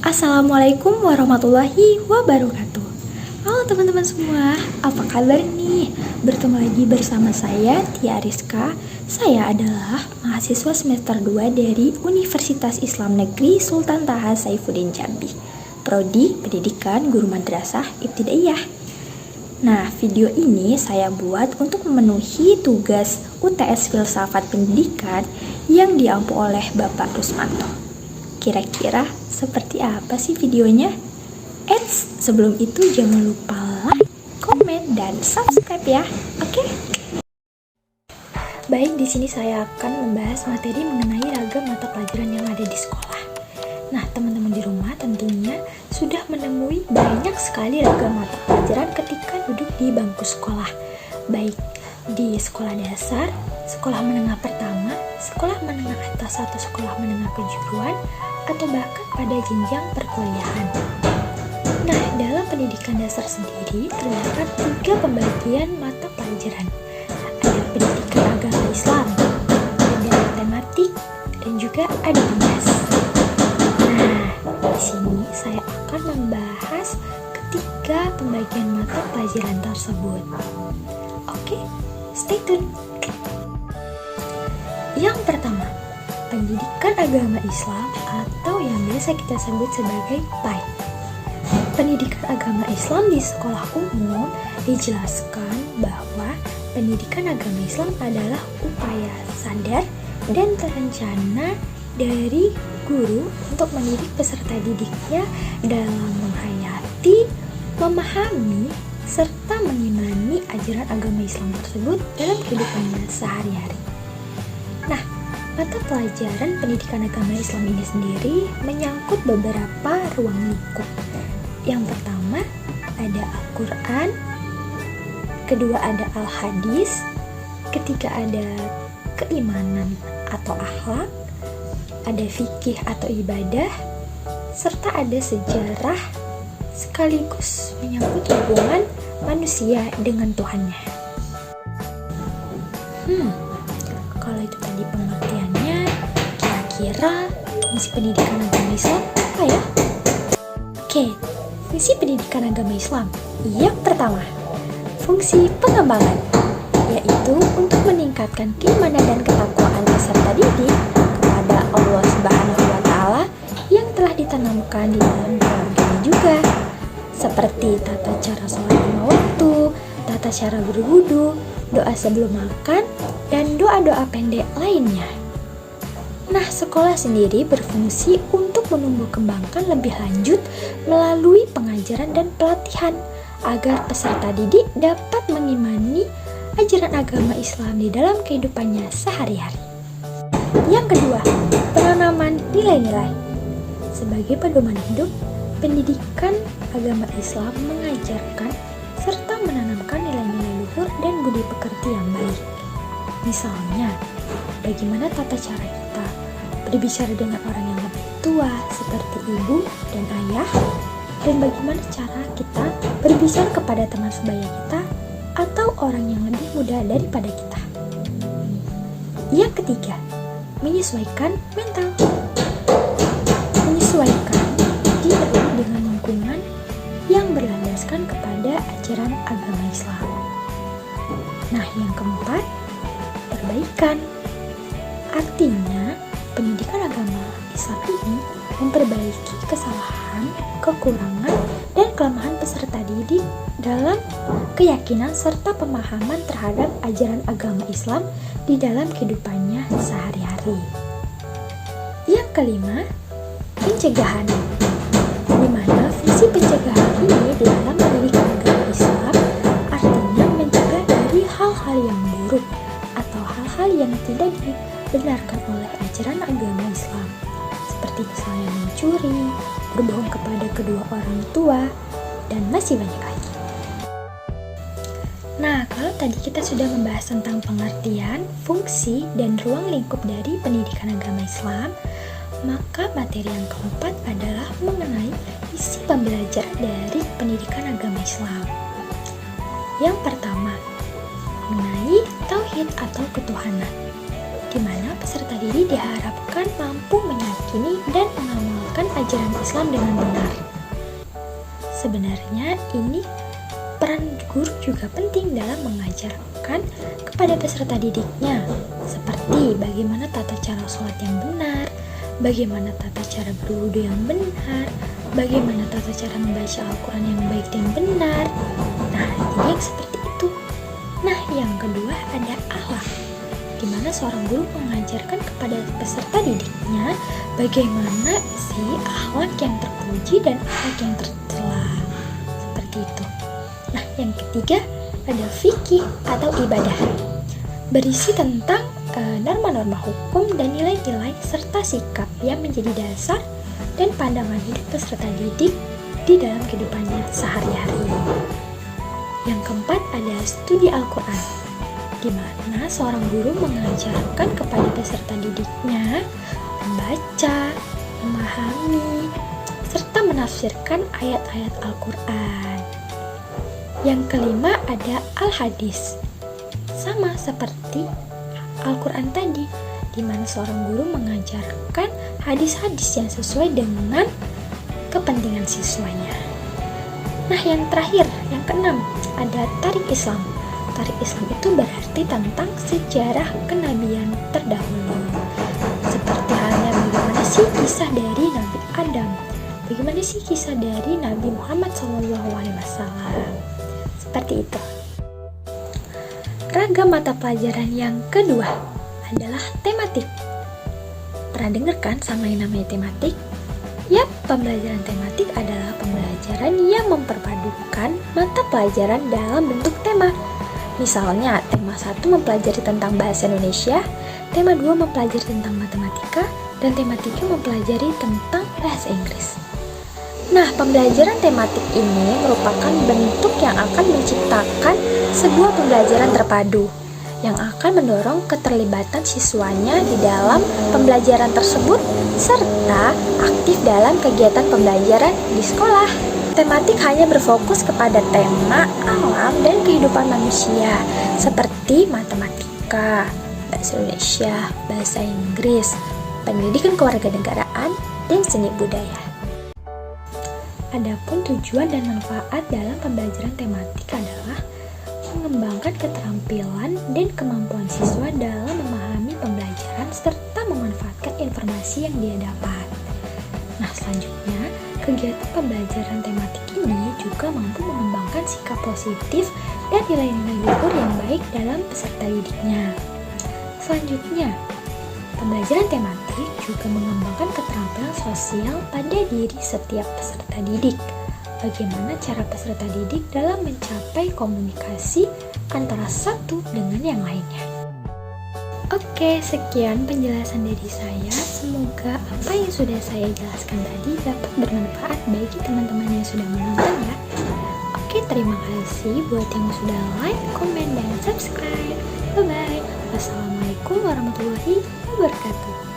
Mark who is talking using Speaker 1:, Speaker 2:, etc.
Speaker 1: Assalamualaikum warahmatullahi wabarakatuh. Halo teman-teman semua, apa kabar nih? Bertemu lagi bersama saya Tia Rizka. Saya adalah mahasiswa semester 2 dari Universitas Islam Negeri Sultan Taha Saifuddin Jambi, Prodi Pendidikan Guru Madrasah Ibtidaiyah. Nah, video ini saya buat untuk memenuhi tugas UTS Filsafat Pendidikan yang diampu oleh Bapak Rusmanto. Kira-kira seperti apa sih videonya? Sebelum itu jangan lupa like, komen, dan subscribe ya. Oke? Baik, di sini saya akan membahas materi mengenai ragam mata pelajaran yang ada di sekolah. Nah, teman-teman di rumah tentunya sudah menemui banyak sekali ragam mata pelajaran ketika duduk di bangku sekolah. Baik di sekolah dasar, sekolah menengah pertama, sekolah menengah atas atau sekolah menengah kejuruan, atau bahkan pada jenjang perkuliahan. Nah, dalam pendidikan dasar sendiri terdapat 3 pembagian mata pelajaran. Ada pendidikan agama Islam, ada matematik, dan juga ada UNAS. Nah, di sini saya akan membahas ketiga pembagian mata pelajaran tersebut. Oke, stay tune. Yang pertama, pendidikan agama Islam atau yang biasa kita sebut sebagai PAI. Pendidikan agama Islam di sekolah umum dijelaskan bahwa pendidikan agama Islam adalah upaya sadar dan terencana dari guru untuk mendidik peserta didiknya dalam menghayati, memahami, serta mengimani ajaran agama Islam tersebut dalam kehidupannya sehari-hari. Nah, mata pelajaran pendidikan agama Islam ini sendiri menyangkut beberapa ruang lingkup. Yang pertama ada Al-Quran, kedua ada Al-Hadis, ketiga ada keimanan atau akhlak, ada fikih atau ibadah, serta ada sejarah sekaligus menyangkut hubungan manusia dengan Tuhannya. Kalau itu tadi pengertiannya, kira-kira fungsi pendidikan agama Islam apa ya? Oke, fungsi pendidikan agama Islam. Yang pertama, fungsi pengembangan, yaitu untuk meningkatkan keimanan dan ketakwaan peserta didik kepada Allah Subhanahu wa Ta'ala yang telah ditanamkan di dalam keluarganya juga, seperti tata cara sholat lima waktu, tata cara berwudu, doa sebelum makan, dan doa-doa pendek lainnya. Nah, sekolah sendiri berfungsi untuk menumbuh kembangkan lebih lanjut melalui pengajaran dan pelatihan agar peserta didik dapat mengimani ajaran agama Islam di dalam kehidupannya sehari-hari. Yang kedua, penanaman nilai-nilai. Sebagai pedoman hidup, pendidikan agama Islam mengajarkan serta menanamkan nilai-nilai luhur dan budi pekerti yang baik. Misalnya, bagaimana tata cara kita berbicara dengan orang yang lebih tua seperti ibu dan ayah, dan bagaimana cara kita berbicara kepada teman sebaya kita atau orang yang lebih muda daripada kita. Yang ketiga, menyesuaikan mental. Menyesuaikan diri dengan lingkungan yang berlandaskan kepada ajaran agama Islam. Nah, yang keempat, perbaikan. Artinya, pendidikan agama Islam ini memperbaiki kesalahan, kekurangan, dan kelemahan peserta didik dalam keyakinan serta pemahaman terhadap ajaran agama Islam di dalam kehidupannya sehari-hari. Yang kelima, pencegahan. Di mana fungsi pencegahan ini di dalam pendidikan agama Islam artinya mencegah dari hal-hal yang buruk atau hal-hal yang tidak dibenarkan oleh ajaran agama Islam, seperti misalnya mencuri, berbohong kepada kedua orang tua, dan masih banyak lagi. Nah, kalau tadi kita sudah membahas tentang pengertian, fungsi, dan ruang lingkup dari pendidikan agama Islam, maka materi yang keempat adalah mengenai isi pembelajaran dari pendidikan agama Islam. Yang pertama, mengenai tauhid atau ketuhanan. di mana peserta didik diharapkan mampu meyakini dan mengamalkan ajaran Islam dengan benar. Sebenarnya ini peran guru juga penting dalam mengajarkan kepada peserta didiknya, seperti bagaimana tata cara sholat yang benar, bagaimana tata cara berwudu yang benar, bagaimana tata cara membaca Al-Quran yang baik dan benar. Nah, ini yang seperti itu. Nah, yang kedua ada akhlak, di mana seorang guru mengajarkan kepada peserta didiknya bagaimana sih akhlak yang terpuji dan akhlak yang tercela. Seperti itu. Nah, yang ketiga ada fikih atau ibadah, berisi tentang norma-norma hukum dan nilai-nilai serta sikap yang menjadi dasar dan pandangan hidup peserta didik di dalam kehidupannya sehari-hari. Yang keempat ada studi Al-Quran, di mana seorang guru mengajarkan kepada peserta didiknya membaca, memahami, serta menafsirkan ayat-ayat Al-Quran. Yang kelima ada Al-Hadis, sama seperti Al-Quran tadi, di mana seorang guru mengajarkan hadis-hadis yang sesuai dengan kepentingan siswanya. Nah, yang terakhir, yang keenam, ada Tarik Islam. Tarik Islam itu berarti tentang sejarah kenabian terdahulu, seperti halnya bagaimana sih kisah dari Nabi Adam, bagaimana sih kisah dari Nabi Muhammad SAW. Seperti itu. Ragam mata pelajaran yang kedua adalah tematik. Pernah dengar kan sama yang namanya tematik? Yap, pembelajaran tematik adalah pembelajaran yang memperpadukan mata pelajaran dalam bentuk tema. Misalnya, tema 1 mempelajari tentang bahasa Indonesia, tema 2 mempelajari tentang matematika, dan tema 3 mempelajari tentang bahasa Inggris. Nah, pembelajaran tematik ini merupakan bentuk yang akan menciptakan sebuah pembelajaran terpadu yang akan mendorong keterlibatan siswanya di dalam pembelajaran tersebut serta aktif dalam kegiatan pembelajaran di sekolah. Tematik hanya berfokus kepada tema alam dan kehidupan manusia seperti matematika, bahasa Indonesia, bahasa Inggris, pendidikan kewarganegaraan, dan seni budaya. Adapun tujuan dan manfaat dalam pembelajaran tematik adalah mengembangkan keterampilan dan kemampuan siswa dalam memahami pembelajaran serta memanfaatkan informasi yang dia dapat. Nah, selanjutnya, kegiatan pembelajaran tematik ini juga mampu mengembangkan sikap positif dan nilai-nilai luhur yang baik dalam peserta didiknya. Selanjutnya, pembelajaran tematik juga mengembangkan keterampilan sosial pada diri setiap peserta didik. Bagaimana cara peserta didik dalam mencapai komunikasi antara satu dengan yang lainnya. Oke, sekian penjelasan dari saya. Semoga apa yang sudah saya jelaskan tadi dapat bermanfaat bagi teman-teman yang sudah menonton ya. Oke, terima kasih buat yang sudah like, komen, dan subscribe. Bye-bye. Wassalamualaikum warahmatullahi wabarakatuh.